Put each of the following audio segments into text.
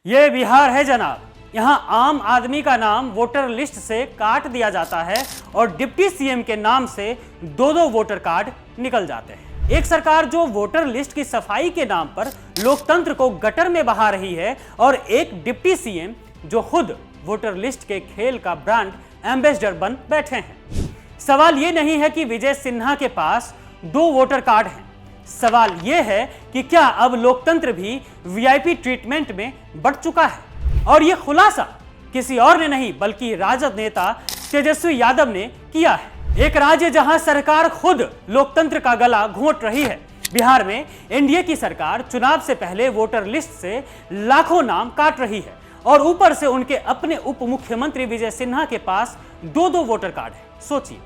ये बिहार है जनाब। यहाँ आम आदमी का नाम वोटर लिस्ट से काट दिया जाता है और डिप्टी सीएम के नाम से दो दो वोटर कार्ड निकल जाते हैं। एक सरकार जो वोटर लिस्ट की सफाई के नाम पर लोकतंत्र को गटर में बहा रही है और एक डिप्टी सीएम जो खुद वोटर लिस्ट के खेल का ब्रांड एम्बेसडर बन बैठे हैं। सवाल ये नहीं है कि विजय सिन्हा के पास दो वोटर कार्ड हैं। सवाल यह है कि क्या अब लोकतंत्र भी वीआईपी ट्रीटमेंट में बढ़ चुका है। और यह खुलासा किसी और ने नहीं बल्कि राजद नेता तेजस्वी यादव ने किया है। एक राज्य जहां सरकार खुद लोकतंत्र का गला घोंट रही है, बिहार में एनडीए की सरकार चुनाव से पहले वोटर लिस्ट से लाखों नाम काट रही है और ऊपर से उनके अपने उप मुख्यमंत्री विजय सिन्हा के पास दो दो वोटर कार्ड है। सोचिए,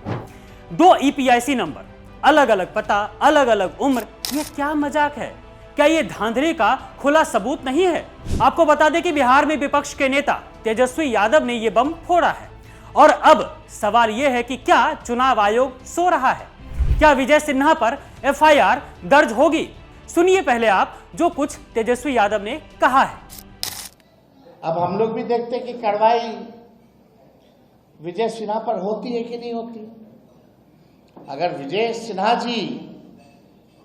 दो ईपीआईसी नंबर, अलग अलग पता, अलग अलग उम्र। ये क्या मजाक है? क्या ये धांधली का खुला सबूत नहीं है? आपको बता दें कि बिहार में विपक्ष के नेता तेजस्वी यादव ने ये बम फोड़ा है और अब सवाल यह है कि क्या चुनाव आयोग सो रहा है? क्या विजय सिन्हा पर एफआईआर दर्ज होगी? सुनिए पहले आप जो कुछ तेजस्वी यादव ने कहा है। अब हम लोग भी देखते हैं कि कार्रवाई विजय सिन्हा पर होती है कि नहीं होती। अगर विजय सिन्हा जी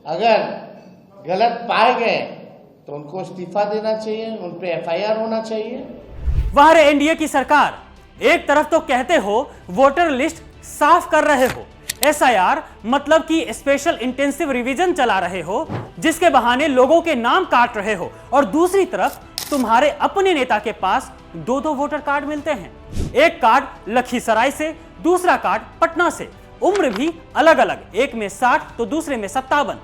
अगर गलत पाए गए तो उनको इस्तीफा देना चाहिए, उन पे एफआईआर होना चाहिए। वह एनडीए की सरकार, एक तरफ तो कहते हो वोटर लिस्ट साफ कर रहे हो, एसआईआर मतलब कि स्पेशल इंटेंसिव रिवीजन चला रहे हो जिसके बहाने लोगों के नाम काट रहे हो, और दूसरी तरफ तुम्हारे अपने नेता के पास दो दो वोटर कार्ड मिलते हैं। एक कार्ड लखीसराय से, दूसरा कार्ड पटना से, उम्र भी अलग अलग, एक में 60 तो दूसरे में 57।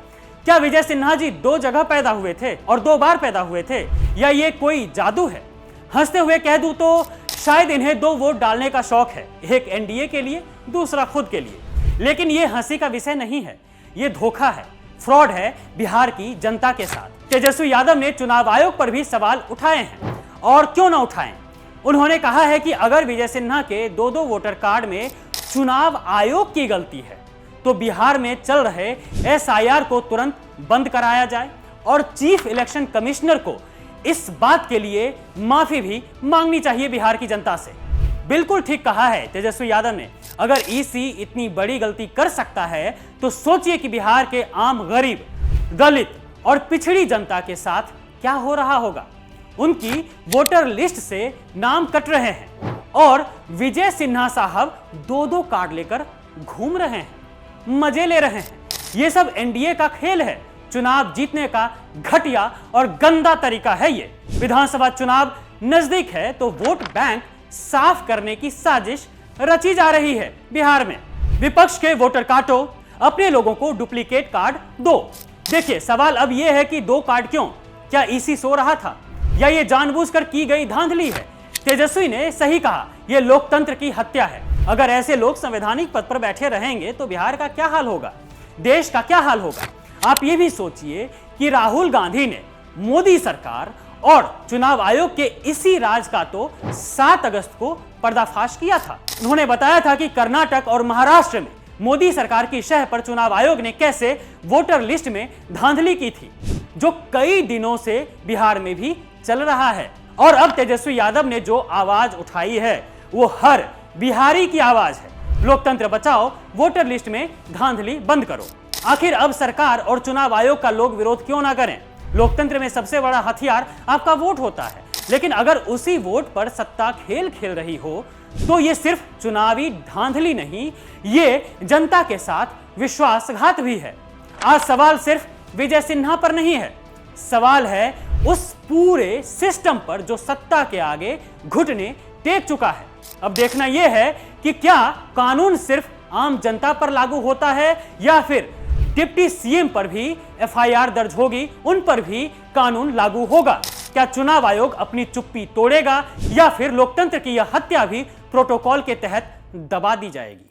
क्या विजय सिन्हा जी दो जगह पैदा हुए थे और दो बार पैदा हुए थे, या ये कोई जादू है? हंसते हुए कह दूं तो शायद इन्हें दो वोट डालने का शौक है, एक एनडीए के लिए, दूसरा खुद के लिए। लेकिन ये हंसी का विषय नहीं है, ये धोखा है, फ्रॉड है बिहार की जनता के साथ। तेजस्वी यादव ने चुनाव आयोग पर भी सवाल उठाए हैं, और क्यों ना उठाएं। उन्होंने कहा है कि अगर विजय सिन्हा के दो दो वोटर कार्ड में चुनाव आयोग की गलती है तो बिहार में चल रहे एसआईआर को तुरंत बंद कराया जाए और चीफ इलेक्शन कमिश्नर को इस बात के लिए माफी भी मांगनी चाहिए बिहार की जनता से। बिल्कुल ठीक कहा है तेजस्वी यादव ने। अगर ईसी इतनी बड़ी गलती कर सकता है तो सोचिए कि बिहार के आम गरीब, दलित और पिछड़ी जनता के साथ क्या हो रहा होगा। उनकी वोटर लिस्ट से नाम कट रहे हैं और विजय सिन्हा साहब दो दो कार्ड लेकर घूम रहे हैं, मजे ले रहे हैं। यह सब एनडीए का खेल है, चुनाव जीतने का घटिया और गंदा तरीका है। ये विधानसभा चुनाव नजदीक है तो वोट बैंक साफ करने की साजिश रची जा रही है बिहार में। विपक्ष के वोटर काटो, अपने लोगों को डुप्लीकेट कार्ड दो। देखिए, सवाल अब यह है कि दो कार्ड क्यों? क्या ईसी सो रहा था या ये जानबूझकर की गई धांधली है? तेजस्वी ने सही कहा, यह लोकतंत्र की हत्या है। अगर ऐसे लोग संवैधानिक पद पर बैठे रहेंगे तो बिहार का क्या हाल होगा, देश का क्या हाल होगा? आप ये भी सोचिए कि राहुल गांधी ने मोदी सरकार और चुनाव आयोग के इसी राज का तो 7 अगस्त को पर्दाफाश किया था। उन्होंने बताया था कि कर्नाटक और महाराष्ट्र में मोदी सरकार की शह पर चुनाव आयोग ने कैसे वोटर लिस्ट में धांधली की थी, जो कई दिनों से बिहार में भी चल रहा है। और अब तेजस्वी यादव ने जो आवाज उठाई है वो हर बिहारी की आवाज है। लोकतंत्र बचाओ, वोटर लिस्ट में धांधली बंद करो। आखिर अब सरकार और चुनाव आयोग का लोग विरोध क्यों ना करें? लोकतंत्र में सबसे बड़ा हथियार आपका वोट होता है, लेकिन अगर उसी वोट पर सत्ता खेल खेल रही हो तो ये सिर्फ चुनावी धांधली नहीं, ये जनता के साथ विश्वासघात भी है। आज सवाल सिर्फ विजय सिन्हा पर नहीं है, सवाल है उस पूरे सिस्टम पर जो सत्ता के आगे घुटने टेक चुका है। अब देखना यह है कि क्या कानून सिर्फ आम जनता पर लागू होता है या फिर डिप्टी सीएम पर भी एफआईआर दर्ज होगी, उन पर भी कानून लागू होगा। क्या चुनाव आयोग अपनी चुप्पी तोड़ेगा या फिर लोकतंत्र की यह हत्या भी प्रोटोकॉल के तहत दबा दी जाएगी?